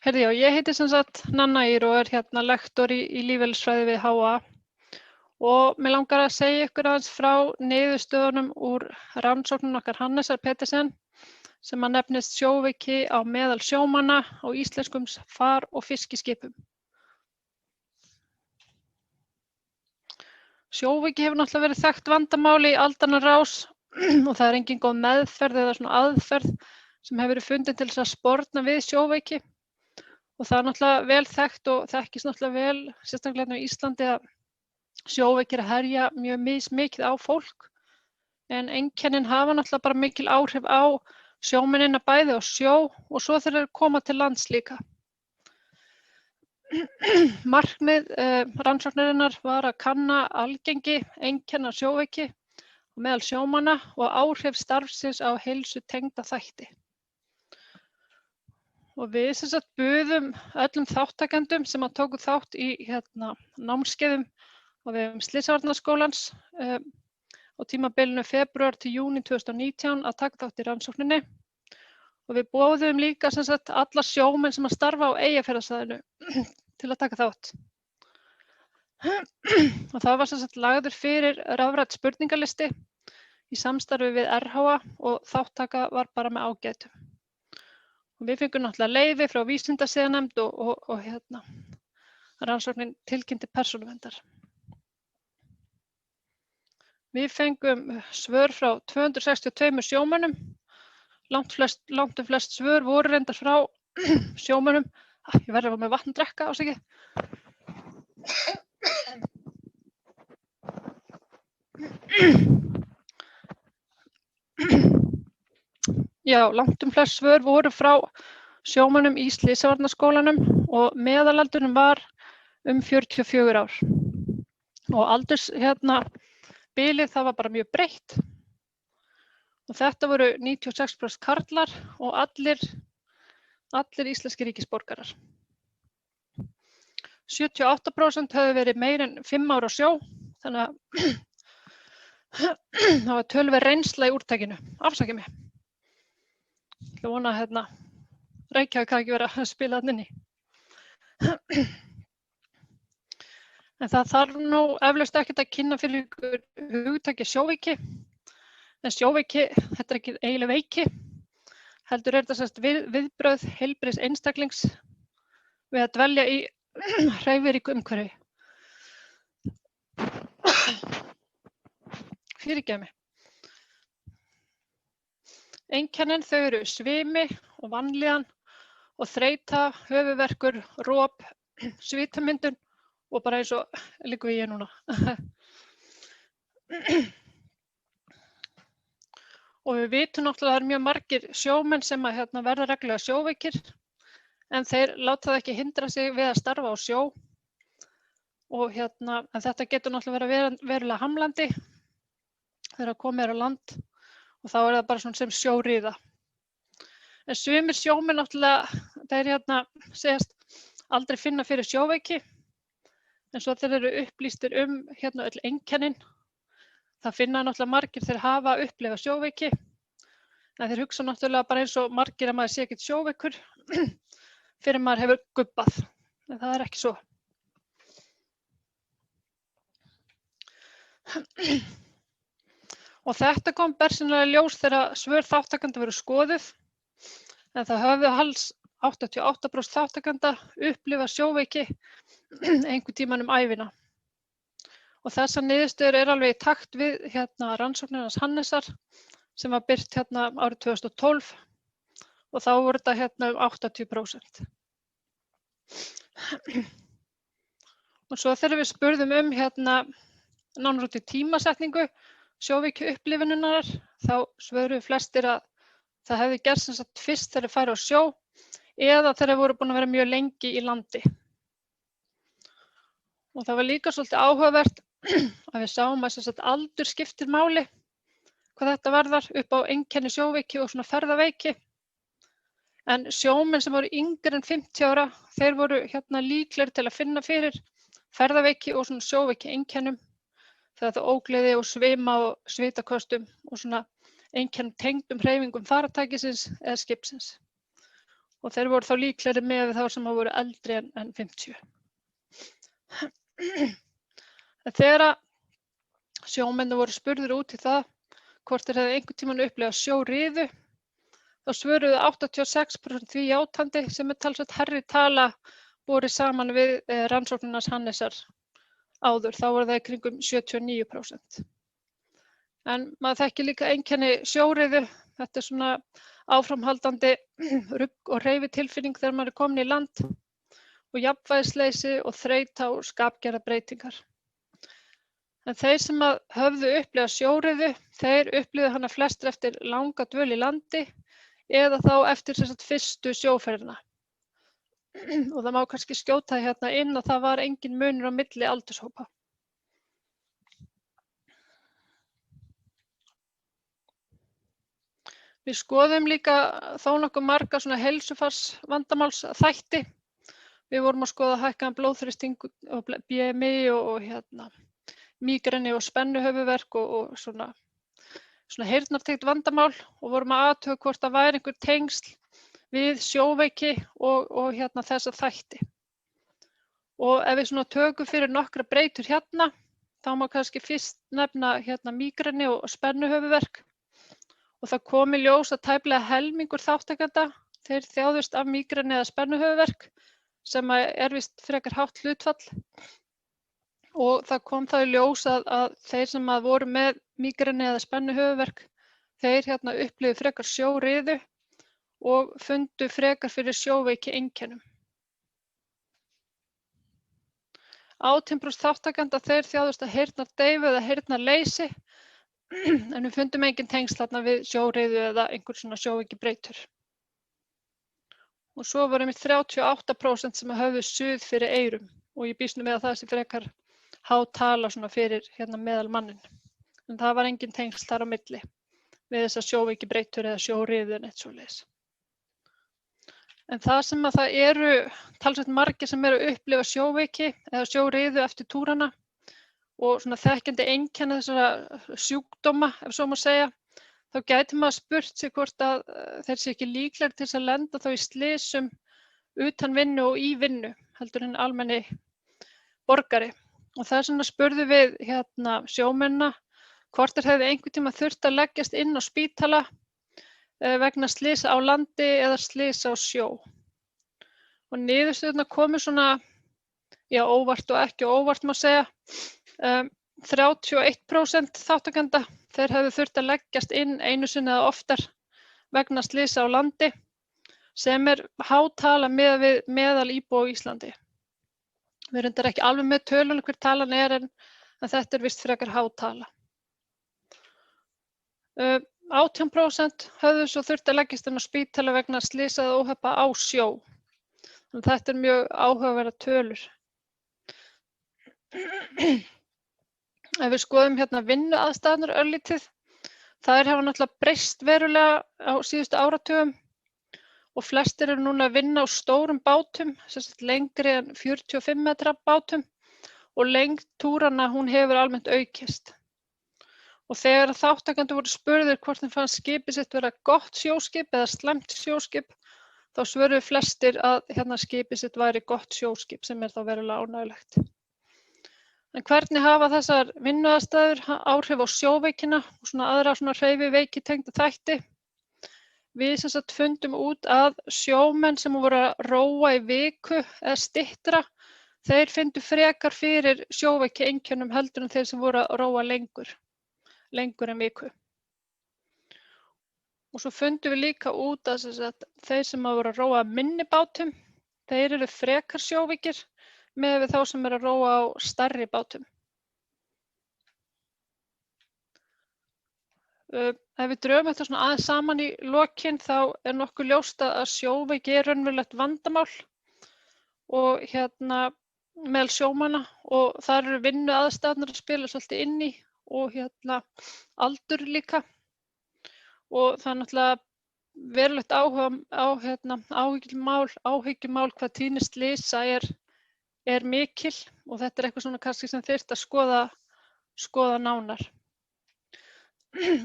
Heyrðu, já, ég heiti sem sagt Nanna Ýr og hérna lektor í lífeðlisfræði við HA og mig langar að segja ykkur aðeins frá niðurstöðunum úr rannsóknum okkar Hannesar Petersen sem að nefnist sjóveiki á meðal sjómanna á íslenskum far- og fiskiskipum. Sjóveiki hefur náttúrulega verið þekkt vandamál í aldanna rás og það engin góð meðferð eða svona aðferð sem hefur verið fundin til þess að sporna við sjóveiki. Og það náttúrulega vel þekkt og þekkist náttúrulega vel, sérstaklega í Íslandi, að sjóveikir herja mjög mismikið á fólk. En einkennin hafa náttúrulega bara mikil áhrif á sjómennina bæði á sjó og svo þegar þeir koma til lands líka. Markmið rannsóknarinnar var að kanna algengi einkenna sjóveiki á meðal sjómanna og áhrif starfsins á heilsu tengda þætti. Og við sem sagt buðum öllum þáttakendum sem að tóku þátt í námskeiðum á vegum Slysavarnaskólans á tímabilinu febrúar til júní 2019 að taka þátt í rannsókninni. Og við boðum líka sem sagt alla sjómenn sem að starfa á Eyjafjarðarsvæðinu til að taka þátt. Og það var sem sagt lagður fyrir rafrænn spurningalisti í samstarfi við RHA og þáttaka var bara með ágætum. Og við fengum náttúrulega leyfi frá vísindasiðanefnd og rannsóknin tilkynnti persónuverndar. Við fengum svör frá 262 sjómönnum. Langt flest svör voru reyndar frá sjómönnum. Ég verður að fá með vatn að drekka, ásækið. Já, langt flest svör voru frá sjómönnum í Slysavarnaskólanum og meðalaldurinn var 44 ár. Og bilið það var bara mjög breitt. Og þetta voru 96% karlar og allir íslenskir ríkisborgarar. 78% höfðu verið meira en 5 ár á sjó, þannig að það var töluverð reynsla í úrtakinu. Afsakið mig. Ég vona að Reykjavík hafi ekki verið að spila þarna inni. En það þarf nú eflaust ekkert að kynna fyrir ykkur hugtakið sjóveiki. En sjóveiki, þetta ekki eiginleg veiki, heldur þetta sem sagt viðbrögð heilbrigðs einstaklings við að dvelja í hreyfiríku umhverfi. Fyrirgefðu mig. Einkennin þau eru svimi og vanlíðan og þreyta, höfuðverkur, rop, svitamyndun og bara eins og liggur ég núna. Og við vitum náttúrulega að það eru mjög margir sjómenn sem að verða reglulega sjóveikir en þeir láta það ekki hindra sig við að starfa á sjó og en þetta getur náttúrulega verið verulega hamlandi þegar komið er á land. Og þá er það bara svona sem sjóríða. En sumir sjómenn náttúrulega, þeir segjast aldrei finna fyrir sjóveiki, en svo þeir eru upplýstir öll einkennin. Það finna náttúrulega margir þeir hafa upplifað sjóveiki, en þeir hugsa náttúrulega bara eins og margir að maður sé ekkert sjóveikur fyrir maður hefur gubbað, en það er ekki svo. Og þetta kom bersýnilega í ljós þegar svör þáttakenda voru skoðuð, en það höfðu alls 88% þáttakenda upplifað sjóveiki einhvern tímann ævina. Og þessar niðurstöður eru alveg í takt við rannsóknir hans Hannesar sem var birt árið 2012 og þá voru þetta 80%. Og svo þegar við spurðum nánar út í tímasetningu sjóveiki upplifunarinnar, þá svöruðu flestir að það hefði gerst sem sagt fyrst þegar þeir færu á sjó eða þegar þeir voru búin að vera mjög lengi í landi. Og það var líka svolítið áhugavert að við sáum að sem sagt aldur skiptir máli hvað þetta varðar upp á einkenni sjóveiki og svona ferðaveiki. En sjómenn sem voru yngri en 50 ára, þeir voru líklegri til að finna fyrir ferðaveiki og svona sjóveiki einkennum. Það er ógleði og svima og svitaköstum og svona einkennum tengdum hreyfingum farartækisins eða skipsins. og þeir voru þá líklegri með þá sem voru eldri en 50. Þegar sjómenn voru spurðir út í það hvort þeir hefðu einhvern tímann upplifað sjóriðu, þá svöruðu 86% því játandi, sem talsvert hærri tala borið saman við rannsóknirnar Hannesar áður, þá voru það í kringum 79%. En maður þekkir líka einkenni sjóriðu, þetta er svona áframhaldandi rugg og hreyfitilfinning þegar maður er komin í land og jafnvægisleysi og þreyta og skapgerðarbreytingar. En þeir sem höfðu upplifað sjóriðu, þeir upplifðu hana flestir eftir langa dvöl í landi eða þá eftir fyrstu sjóferðina. Og það má kannski skjóta hérna inn að það var engin munur á milli aldurshópa. Við skoðum líka þó nokkuð marga svona heilsufarsvandamálsþætti. Við vorum að skoða hækkaðan blóðþrýsting og BMI og mígreni og spennuhöfuðverk og svona heyrnartengt vandamál og vorum að athuga hvort það væri einhver tengsl við sjóveiki og þessa þætti. Og ef við svona tökum fyrir nokkra breytur hérna, þá má kannski fyrst nefna mígreni og spennuhöfuðverk. Og það kom í ljós að tæplega helmingur þátttakenda, þeir þjáðust af mígreni eða spennuhöfuðverk, sem er víst frekar hátt hlutfall. Og það kom þá í ljós að þeir sem voru með mígreni eða spennuhöfuðverk, þeir upplifðu frekar sjóriðu og fundu frekar fyrir sjóveiki einkennum. 18% þáttttakenda þeir þjáðust af heyrnardeyfu eða heyrnarleysi, en við fundum engin tengsl þarna við sjóriðu eða einhver svona sjóveiki-breytur. Og svo voru 38% sem höfðu suð fyrir eyrum og ég býst nú með að það sé frekar há tala svona fyrir meðal mannin. En það var engin tengsl þar á milli við þessa sjóveiki-breytur eða sjóriðu en eitt svoleiðis. En það sem að það eru talsvert margir sem eru að upplifa sjóveiki eða sjóriðu eftir túrana og svona þekkjandi einkenni þessara sjúkdóma, ef svo má segja, þá gæti maður spurt sig hvort að þeir sé ekki líklegir til að lenda þá í slysum utan vinnu og í vinnu, heldur en almenni borgari. Og þess vegna spurðum við sjómennina hvort þeir hefðu einhvern tíma þurft að leggjast inn á spítala vegna slysa á landi eða slysa á sjó. Og niðurstöðurnar komu svona, óvart og ekki óvart má segja. 31% þáttakenda, þeir hefðu þurft að leggjast inn einu sinni eða oftar vegna slysa á landi, sem er há tala miðað við meðal íbúa á Íslandi. Við erum reyndar ekki alveg með töluna hver talan en þetta er vist frekar há tala. 18% höfðu svo þurft að leggjast inn á spítala vegna slysa eða óhappa á sjó. Þannig þetta er mjög áhugaverðar tölur. Ef við skoðum vinnuaðstæðurnar örlítið, þær hafa náttúrulega breyst verulega á síðustu áratugum og flestir eru núna að vinna á stórum bátum, sem sagt lengri en 45 metra bátum og lengd túranna hún hefur almennt aukist. Og þegar þátttakendur voru spurðir hvort þeim fannst skipið sitt vera gott sjóskip eða slæmt sjóskip, þá svöruðu flestir að skipið sitt væri gott sjóskip sem er þá verulega ánægjulegt. En hvernig hafa þessar vinnuaðstæður áhrif á sjóveikina og svona aðra svona hreyfiveikitengda þætti? Við sem sagt fundum út að sjómenn sem voru að róa í viku eða styttra, þeir fundu frekar fyrir sjóveiki einkennum heldur en þeir sem voru að róa lengur en viku. Og svo fundum við líka út að þeir sem voru að róa minni bátum, þeir eru frekar sjóveikir með við þá sem eru að róa á stærri bátum. Ef við drögum þetta svona aðeins saman í lokin þá er nokkuð ljóst að sjóveiki er raunverulegt vandamál og meðal sjómanna og þar eru vinnuaðstæðurnar að spila svolítið inn í og aldur líka. Og það er náttúrulega verulegt áhyggjumál hvað tíðni slysa er mikil og þetta er eitthvað svona kannski sem þyrfti að skoða nánar.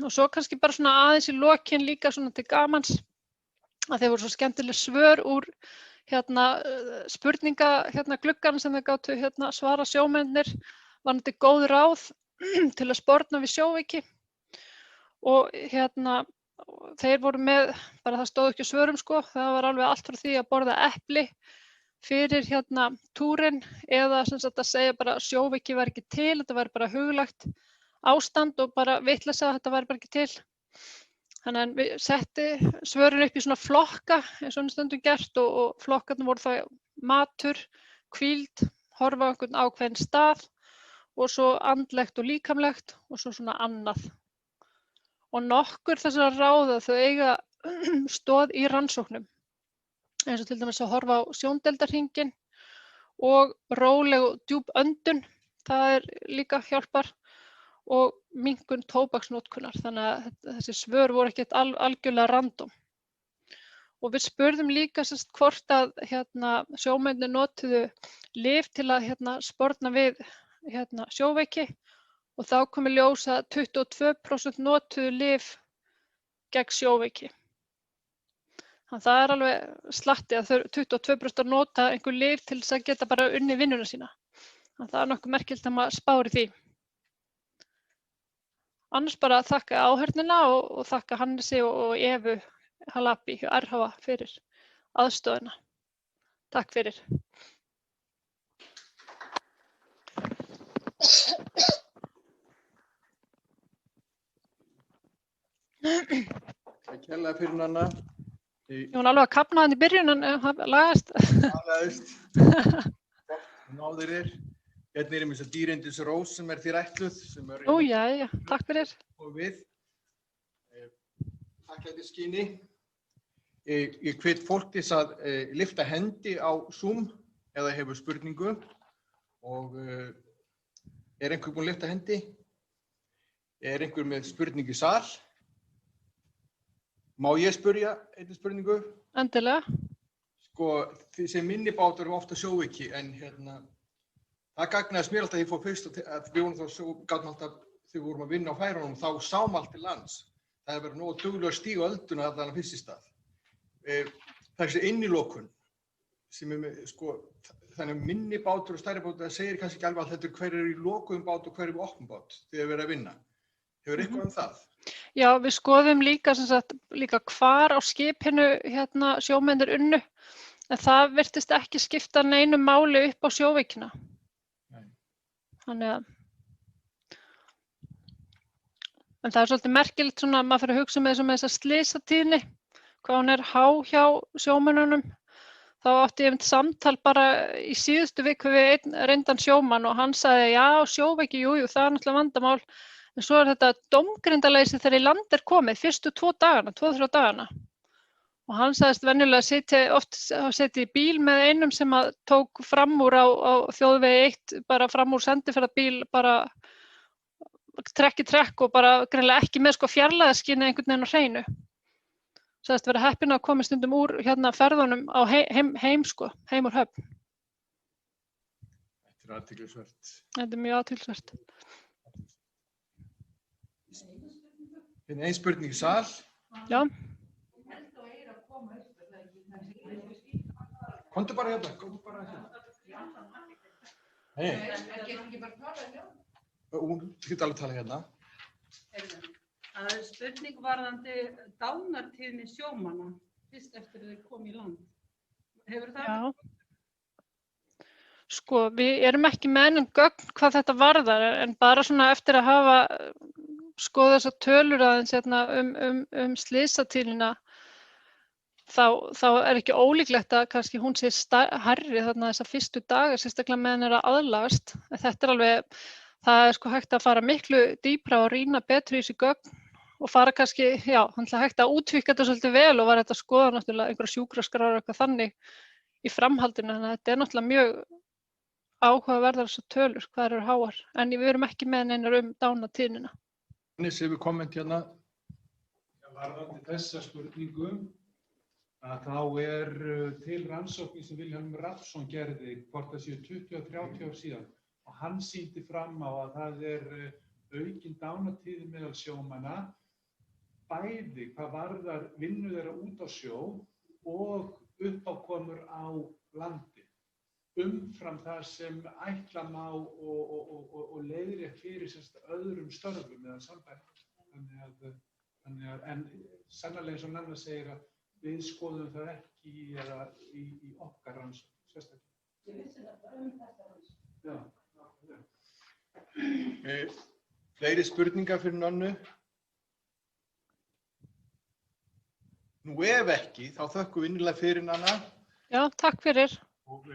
Og svo kannski bara svona aðeins í lokin líka svona til gamans að þeir voru svo skemmtileg svör úr spurninga gluggan sem þeir gátu svara sjómennir, varðandi góð ráð til að sporna við sjóveiki. Og þeir voru með, bara það stóð ekki á svörum sko, það var alveg allt frá því að borða epli fyrir túrinn, eða sem sagt að segja bara að sjóveiki væri ekki til, þetta væri bara huglægt ástand og bara vitleysa að þetta væri bara ekki til. Þannig að við setti svörin upp í svona flokka eins og stundum gert og flokkarnir voru þá matur, hvíld, horfa á einhvern ákveðinn stað og svo andlegt og líkamlegt og svo svona annað. Og nokkur þessara ráða þau eiga stoð í rannsóknum, eins og til dæmis að horfa á sjóndeildarhringinn og róleg og djúp öndun, það líka hjálpar, og minnkun tóbaksnotkunar, þannig að þessi svör voru ekkert algjörlega random. Og við spurðum líka hvort að sjómennirnir notuðu lyf til að sporna við sjóveiki og þá kom í ljós að 22% notuðu lyf gegn sjóveiki. Þannig að það er alveg slatti að þau 22% nota einhver lyf til þess að geta bara unnið vinnuna sína. Þannig að það er nokkuð merkilegt að maður spáir því. Annars bara þakka áheyrnina og þakka Hannesi og Evu Halabi hjá RHA fyrir aðstoðina. Takk fyrir. Takk hérlega fyrir Nanna. Ég var alveg að kafna hann í byrjun en það lagaðist. Lagaðist. Náður þér. Hérna er þess að dýrindis rós sem þér ætluð. Ó, já, takk fyrir. Og við. Takk fyrir skyni. Ég hvet fólk til að lyfta hendi á Zoom eða hefur spurningu. Og er einhver búinn að lyfta hendi? Er einhver með spurningu í sal? Má ég spyrja einni spurningu? Endilega. Sko, þessi minnibátar eru ofta sjóveiki en það gagnaðist mér alltaf að ég fór fyrst að við vorum þá gátum alltaf þegar við vorum að vinna á færunum þá sáum allt til lands. Það hefur verið nógu duglegur að stíga ölduna allan á fyrst stað. Þessi innilokun sem er með sko þannig minni bátur og stærri bátur það segir kannski ekki alveg að þetta hver er í lokuðum bát og hver er í opnum bát þegar við erum að vinna. Hefur eitthvað það? Já, við skoðum líka hvar á skipinu sjómennir unnu en það virtist ekki skipta neinu máli upp á sjóveikina. Þannig að en það er svolítið merkilegt svona maður fyrir að hugsa með þessa slysatíðni hvað hún er há hjá sjómönnunum. Þá átti ég samtal bara í síðustu viku við einn reyndan sjómann og hann sagði já, sjóveiki, jú, það er náttúrulega vandamál en svo er þetta dómgrindaleysi þegar í land er komið fyrstu 2-3 dagana. Og hann sagðist venjulega setja í bíl með einum sem að tók fram úr á þjóðvegi 1, bara fram úr sendifærabíl, bara trekk í trekk og bara greinilega ekki með fjarlægðarskyni einhvern veginn á hreinu. Sagðist vera heppinn að koma stundum úr ferðunum á heim úr Höfn. Þetta er athyglisvert. Þetta er mjög athyglisvert. Ein spurning í sal. Já. Komdu bara hérna. Hei. Hún getur alveg að tala hérna. Það er spurning varðandi dánartíðni sjómanna fyrst eftir að þeir komu í land. Hefur það? Já. Sko, við erum ekki með neinum gögn hvað þetta varðar en bara svona eftir að hafa skoðað þessar tölur aðeins slysatíðnina þá er ekki ólíklegt að kannski hún sé hærri þarna þessa fyrstu daga, sérstaklega meðan er að aðlagast. Þetta er alveg, það er hægt að fara miklu dýpra og rýna betur í þessi gögn og fara kannski, já, þannig að hægt að útvíkka þetta svolítið vel og var þetta að skoða náttúrulega einhverja sjúkraskrár og eitthvað þannig í framhaldinu, þannig að þetta er náttúrulega mjög áhugaverðar þessar tölur, hvað eru háar, en við erum ekki með neinar dánatíðnina. Hannes hefur komment hérna. Varðandi þessa spurningu að þá er til rannsókn sem Vilhjálmur Rafnsson gerði hvort það séu 20-30 ár síðan og hann sýndi fram á að það er aukin dánatíð meðal sjómanna bæði hvað varðar vinnu þeirra út á sjó og uppákomur á landi umfram það sem ætla má og leiðrétt fyrir öðrum störfum eða sambærilegum. En sannarlega eins og Nanna segir að við skoðum það ekki í okkar rannsókn, sérstaklega. Ég vissi þetta þetta rannsókn. Já. Fleiri spurningar fyrir Nannu? Nú ef ekki, þá þökkum við innilega fyrir Nanna. Já, takk fyrir. Og